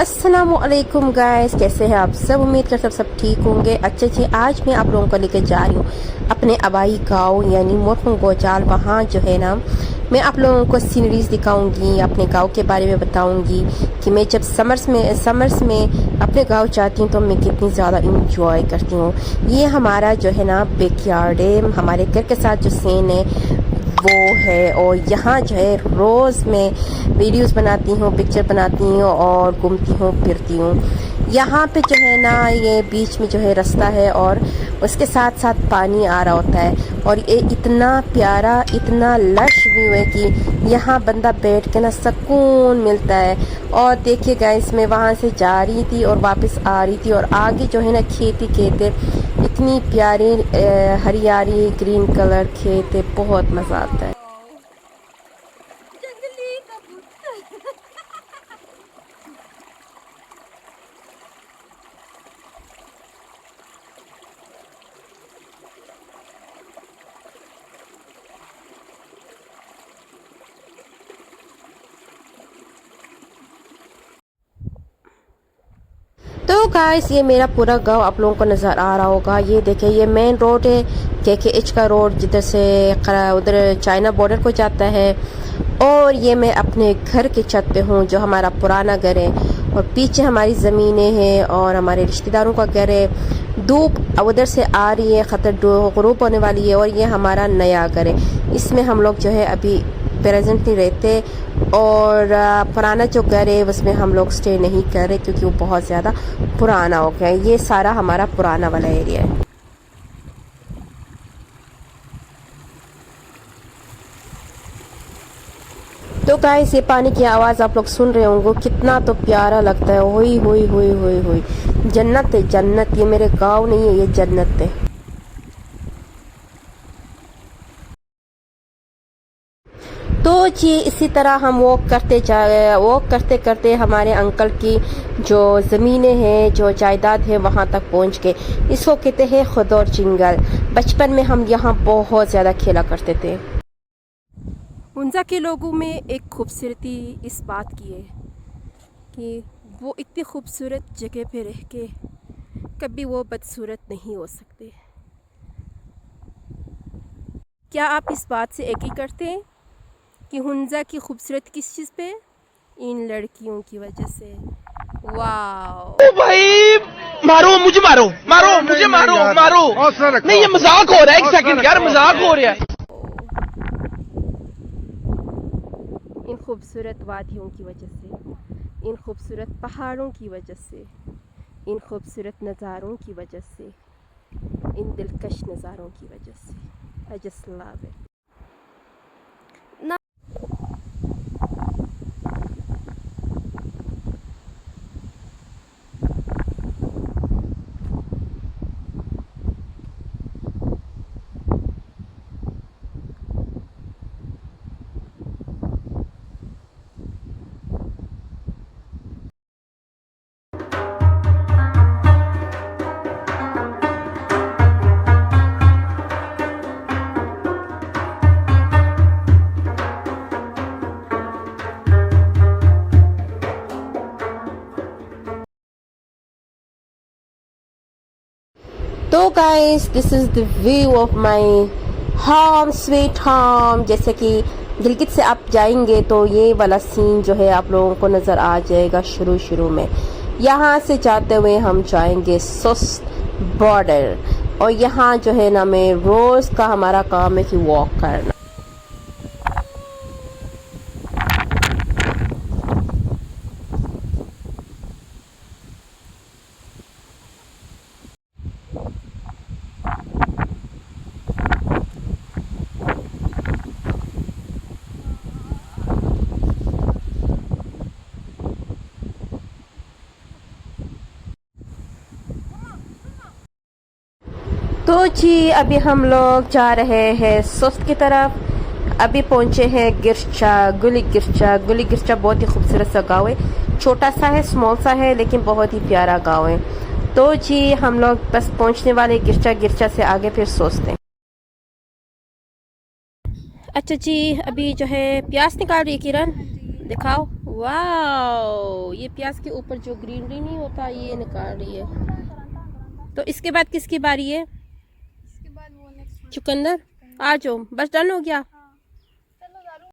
अस्सलामुअलैकुम गाइस, कैसे हैं आप सब। उम्मीद करते सब ठीक होंगे। अच्छा जी, आज मैं आप लोगों को लेकर जा रही हूँ अपने आबाई गांव यानी मोरखुंग गोचाल। वहाँ जो है ना, मैं आप लोगों को सीनरीज दिखाऊंगी, अपने गांव के बारे में बताऊंगी कि मैं जब समर्स में अपने गांव जाती हूँ तो मैं कितनी ज़्यादा इंजॉय करती हूँ। ये हमारा जो है ना बैकयार्ड है, हमारे घर के साथ जो सीन है वो है। और यहाँ जो है रोज़ मैं वीडियोस बनाती हूँ, पिक्चर बनाती हूँ और घूमती हूँ फिरती हूँ। यहाँ पे जो है ना, ये बीच में जो है रास्ता है और उसके साथ साथ पानी आ रहा होता है। और ये इतना प्यारा, इतना लश व्यू है कि यहाँ बंदा बैठ के ना सुकून मिलता है। और देखिए गाइस, मैं वहाँ से जा रही थी और वापस आ रही थी और आगे जो है ना खेती खेत है, इतनी प्यारी हरियाली ग्रीन कलर खेत है, बहुत मज़ा आता है। जंगली कबूतर। तो गाइस, ये मेरा पूरा गांव आप लोगों को नज़र आ रहा होगा। ये देखिए, ये मेन रोड है, KKH का रोड, जिधर से उधर चाइना बॉर्डर को जाता है। और ये मैं अपने घर के छत पे हूँ, जो हमारा पुराना घर है। और पीछे हमारी ज़मीनें हैं और हमारे रिश्तेदारों का घर है। धूप उधर से आ रही है, खतर ग़ुरूब होने वाली है। और ये हमारा नया घर है, इसमें हम लोग जो है अभी प्रेजेंटली रहते। और पुराना जो घर है उसमें हम लोग स्टे नहीं कर रहे क्योंकि वो बहुत ज़्यादा पुराना हो गया है। ये सारा हमारा पुराना वाला एरिया है। तो गाइस, ये पानी की आवाज़ आप लोग सुन रहे होंगे, कितना तो प्यारा लगता है। हुई हुई हुई हुई हुई, जन्नत है जन्नत। ये मेरे गांव नहीं है, ये जन्नत है। तो जी, इसी तरह हम वॉक करते करते हमारे अंकल की जो ज़मीनें हैं, जो जायदाद है, वहाँ तक पहुँच गए। इसको कहते हैं खुदौर चिंगल। बचपन में हम यहाँ बहुत ज़्यादा खेला करते थे। हुंजा के लोगों में एक खूबसूरती इस बात की है कि वो इतनी खूबसूरत जगह पे रह के कभी वो बदसूरत नहीं हो सकते। क्या आप इस बात से एग्री करते हैं कि हुंजा की खूबसूरत किस चीज़ पे? इन लड़कियों की वजह से। वाह, ओ भाई, मारो मुझे, मारो मारो मुझे, मारो मारो। नहीं, ये मजाक हो रहा है। एक सेकंड यार, मजाक हो रहा है। इन खूबसूरत वादियों की वजह से, इन खूबसूरत पहाड़ों की वजह से, इन खूबसूरत नज़ारों की वजह से, इन दिलकश नज़ारों की वजह से। I just love it. तो guys, this is the view of my home sweet home. जैसे कि गिलगित से आप जाएंगे तो ये वाला सीन जो है आप लोगों को नज़र आ जाएगा शुरू में। यहाँ से जाते हुए हम जाएंगे सुस्त बॉर्डर। और यहाँ जो है ना, मैं रोज़ का हमारा काम है कि वॉक करना। तो जी, अभी हम लोग जा रहे हैं सुस्त की तरफ। अभी पहुंचे हैं गिरचा, गुली गिरचा बहुत ही खूबसूरत सा गांव है। छोटा सा है, स्मॉल सा है, लेकिन बहुत ही प्यारा गांव है। तो जी, हम लोग बस पहुंचने वाले गिरचा से आगे फिर सोचते हैं। अच्छा जी, अभी जो है प्याज निकाल रही है किरण, दिखाओ। वाओ, ये प्याज के ऊपर जो ग्रीनरी नहीं होता ये निकाल रही है। तो इसके बाद किसकी बारी है? इसके बाद वो नेक्स्ट चुकंदर। आ जाओ, बस डन हो गया।